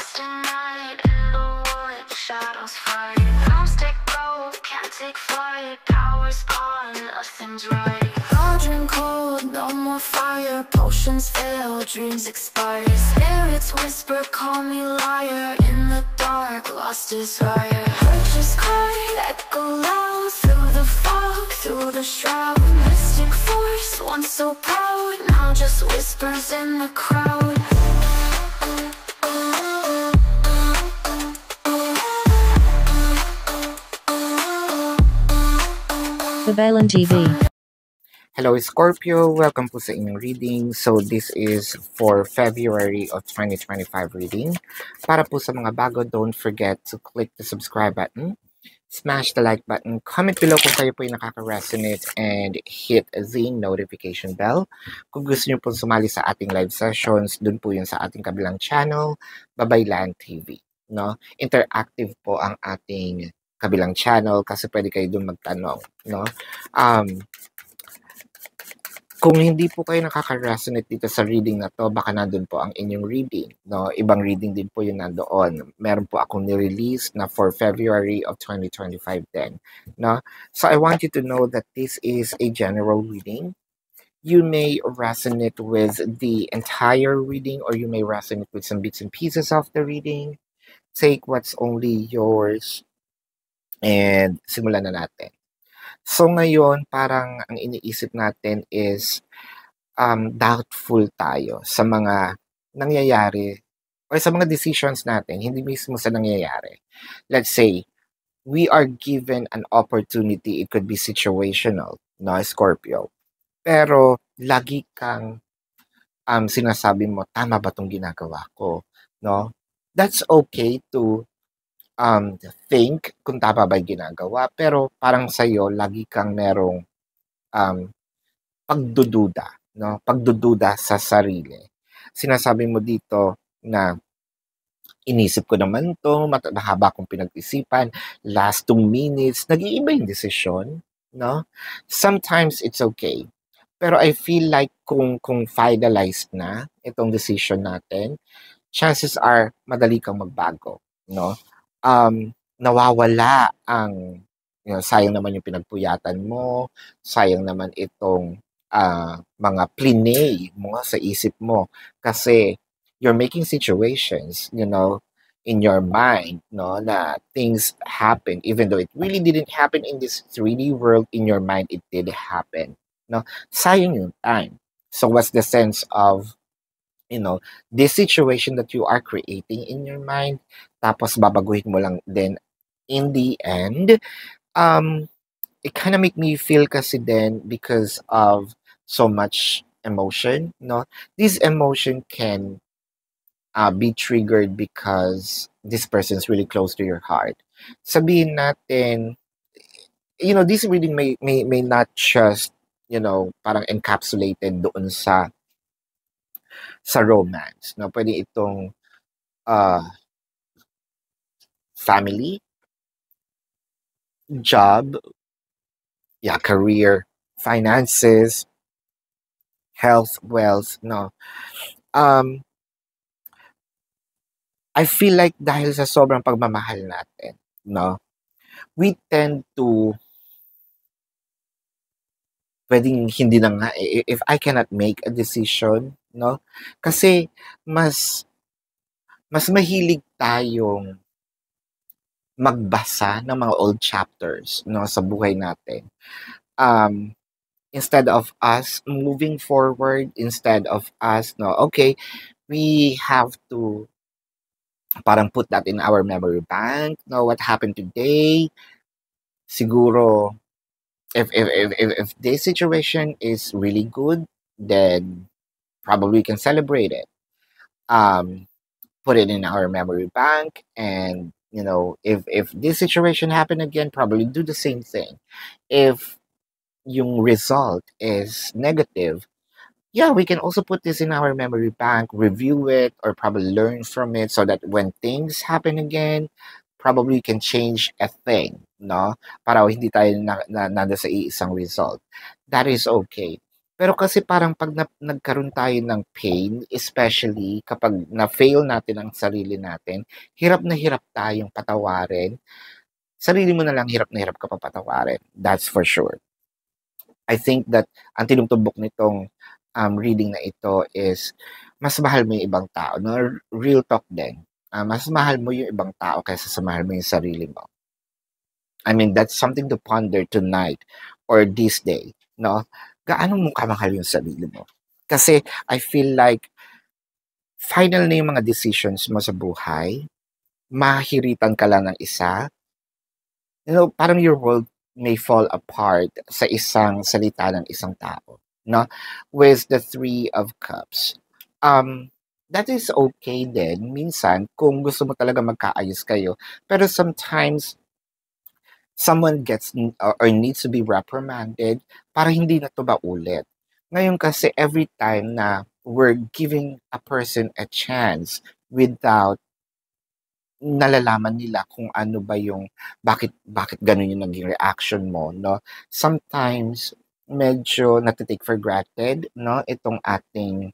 lost in night, in the wood, shadows fight. Arms take gold, can't take flight. Power's gone, nothing's right. Cauldron cold, no more fire. Potions fail, dreams expire. Spirits whisper, call me liar. In the dark, lost desire. Purchase cry, echo loud. Through the fog, through the shroud. Mystic force, once so proud, now just whispers in the crowd. Babalan TV. Hello Scorpio, welcome po sa inyong reading. So this is for February of 2025 reading. Para po sa mga bago, don't forget to click the subscribe button, smash the like button, comment below kung kayo po yung nakaka-resonate, and hit the notification bell. Kung gusto nyo po sumali sa ating live sessions, dun po yun sa ating kabilang channel, Babaylan TV. No? Interactive po ang ating kabilang channel kasi pwede kayo dun magtanong. No? Kung hindi po kayo nakaka-resonate dito sa reading na to, baka nandun po ang inyong reading. No? Ibang reading din po yun nandoon. Meron po akong nirelease na for February of 2025 din. No? So I want you to know that this is a general reading. You may resonate with the entire reading or you may resonate with some bits and pieces of the reading. Take what's only yours and simulan na natin. So ngayon, parang ang iniisip natin is doubtful tayo sa mga nangyayari or sa mga decisions natin, hindi mismo sa nangyayari. Let's say, we are given an opportunity, it could be situational, no, Scorpio. Pero lagi kang sinasabi mo, tama ba itong ginagawa ko? No? That's okay to think kung tama ba yung ginagawa, pero parang sa'yo, lagi kang merong pagdududa, no? Pagdududa sa sarili. Sinasabi mo dito na inisip ko naman to, mahaba kong pinag-isipan, last 2 minutes, nag-iiba yung desisyon, no? Sometimes it's okay. Pero I feel like kung finalized na itong decision natin, chances are madali kang magbago, no? Nawawala ang, sayang naman yung pinagpuyatan mo, sayang naman itong mga plinay mo sa isip mo kasi you're making situations, in your mind, no, na things happen even though it really didn't happen in this 3D world, in your mind it did happen, no? Sayang yung time. So what's the sense of this situation that you are creating in your mind, tapos babaguhin mo lang then in the end, it kind of make me feel kasi then because of so much emotion, no? This emotion can be triggered because this person is really close to your heart. Sabihin natin, this reading may not just, parang encapsulated doon sa romance, no? Pwede itong family, job, career, finances, health, wealth, no? I feel like dahil sa sobrang pagmamahal natin, no? We tend to pwedeng hindi na nga if I cannot make a decision, no? Kasi mas mahilig tayong magbasa ng mga old chapters, no, sa buhay natin. Instead of us moving forward, instead of us, no, okay, we have to parang put that in our memory bank, no, what happened today, siguro, if this situation is really good, then probably we can celebrate it. Put it in our memory bank, and if this situation happened again, probably do the same thing. If yung result is negative, we can also put this in our memory bank, review it, or probably learn from it so that when things happen again, probably you can change a thing, no? Para hindi tayo nanda sa iisang result. That is okay. Pero kasi parang 'pag nagkaroon tayo ng pain, especially kapag na-fail natin ang sarili natin, hirap na hirap tayong patawarin. Sarili mo na lang hirap na hirap ka pa patawarin, that's for sure. I think that ang tinutubok nitong, reading na ito is mas mahal mo yung ibang tao 'no, real talk din. Mas mahal mo yung ibang tao kaysa sa mahal mo yung sarili mo. I mean, that's something to ponder tonight or this day, 'no? Gaano mo kamahal yung sarili mo? Kasi I feel like final na yung mga decisions mo sa buhay, mahihiritan ka lang ng isa, parang your world may fall apart sa isang salita ng isang tao, 'no? With the Three of Cups. That is okay din minsan kung gusto mo talaga magkaayos kayo, pero sometimes someone gets or needs to be reprimanded para hindi na 'to maulit. Ngayon kasi every time na we're giving a person a chance without nalalaman nila kung ano ba yung bakit bakit gano'n yung naging reaction mo 'no. Sometimes medyo nate-take for granted 'no, itong ating,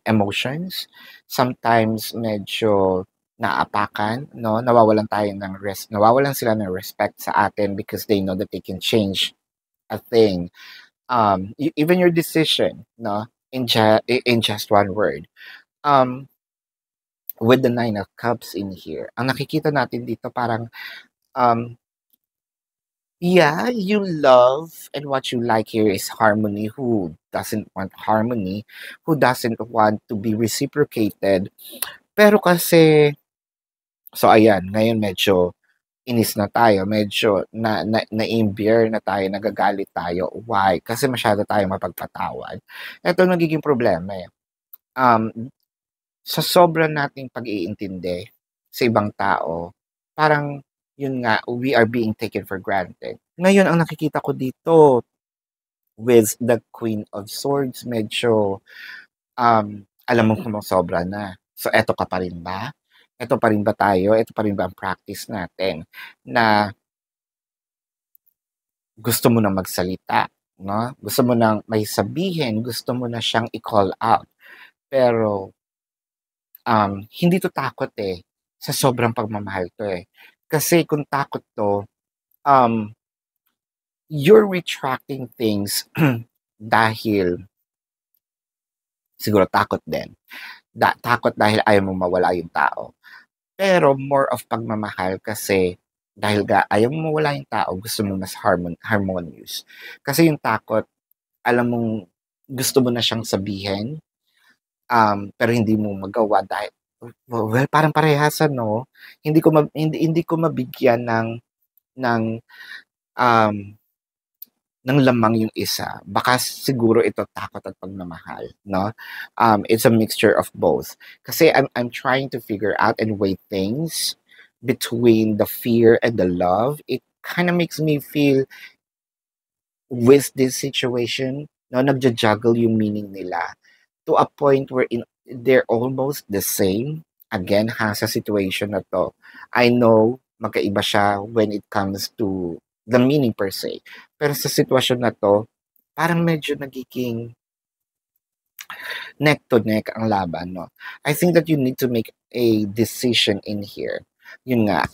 emotions. Sometimes medyo naapakan 'no, nawawalan sila ng respect sa atin because they know that they can change a thing. Even your decision 'no, in just one word. Um with the Nine of Cups in here, ang nakikita natin dito parang, um, yeah, you love and what you like here is harmony. Who doesn't want harmony? Who doesn't want to be reciprocated? Pero kasi, so ayan, ngayon medyo inis na tayo, medyo na-imbier na tayo, nagagalit tayo. Why? Kasi masyado tayong mapagpatawad. Ito nagiging problema eh. Sa sobra nating pag-iintindi sa ibang tao, parang yun nga, we are being taken for granted. Ngayon, ang nakikita ko dito with the Queen of Swords, medyo, alam mo kung sobra na. So, eto ka pa rin ba? Eto pa rin ba tayo? Eto pa rin ba ang practice natin? Na gusto mo na magsalita, no? Gusto mo nang may sabihin, gusto mo na siyang i-call out. Pero hindi 'to takot, eh, sa sobrang pagmamahal 'to, eh. Kasi kung takot 'to, um, you're retracting things dahil siguro takot din. Takot dahil ayaw mong mawala yung tao. Pero more of pagmamahal kasi dahil ayaw mong mawala yung tao, gusto mo mas harmonious. Kasi yung takot, alam mong gusto mo na siyang sabihin, pero hindi mo magawa dahil well, parang parehas ano, hindi ko mabigyan ng, um, ng lamang yung isa. Baka siguro ito takot at pagmamahal, 'no? It's a mixture of both. Kasi I'm trying to figure out and weigh things between the fear and the love. It kinda makes me feel with this situation, 'no, nagja-juggle yung meaning nila to a point wherein they're almost the same. Again sa situation na 'to. I know magkaiba siya when it comes to the meaning per se. Pero sa sitwasyon na 'to, parang medyo nagiging neck to neck ang laban 'no. I think that you need to make a decision in here. Yun nga,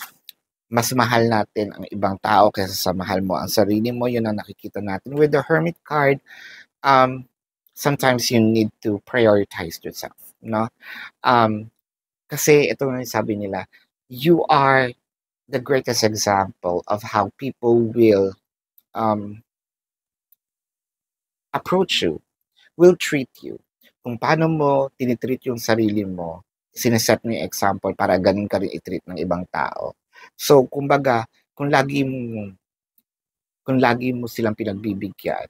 mas mahal natin ang ibang tao kaysa sa mahal mo ang sarili mo, yun ang nakikita natin with the Hermit card. Sometimes you need to prioritize yourself, no? Kasi ito nga yung sabi nila, you are the greatest example of how people will approach you, will treat you. Kung paano mo tinitreat yung sarili mo, sineset mo yung example para ganun ka rin i-treat ng ibang tao. So, kumbaga, kung lagi mo silang pinagbibigyan,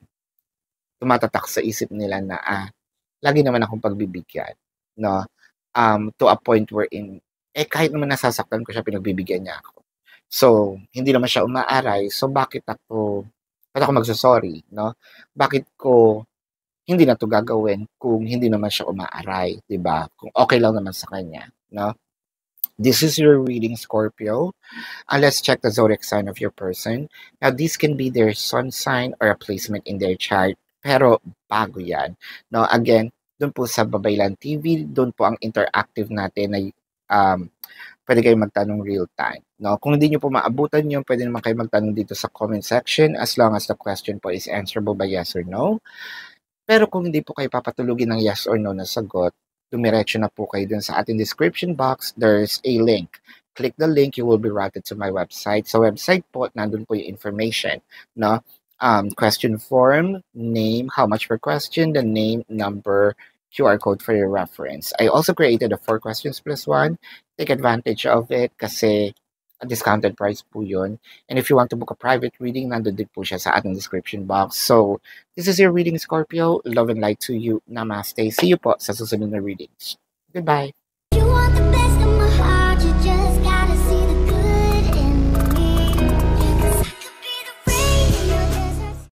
tumatatak sa isip nila na, lagi naman akong pagbibigyan, no? To a point wherein, kahit naman nasasaktan ko siya, pinagbibigyan niya ako. So, hindi naman siya umaaray, so bakit ako magso-sorry, no? Bakit ko hindi na 'to gagawin kung hindi naman siya umaaray, 'di ba? Kung okay lang naman sa kanya, no? This is your reading, Scorpio. Let's check the zodiac sign of your person. Now, this can be their sun sign or a placement in their chart. Pero bago yan. No? Again, doon po sa Babaylan TV, doon po ang interactive natin na pwede kayong magtanong real time. No? Kung hindi nyo po maabutan yun, pwede naman kayo magtanong dito sa comment section as long as the question po is answerable by yes or no. Pero kung hindi po kayo papatulugin ng yes or no na sagot, dumiretso na po kayo dun sa ating description box. There's a link. Click the link, you will be routed to my website. Sa website po, nandun po yung information. No? Question form, name, how much per question, the name, number, QR code for your reference. I also created a 4 questions plus 1. Take advantage of it kasi a discounted price po yun. And if you want to book a private reading, nandun din po siya sa ating description box. So, this is your reading, Scorpio. Love and light to you. Namaste. See you po sa susunod na readings. Goodbye. You want the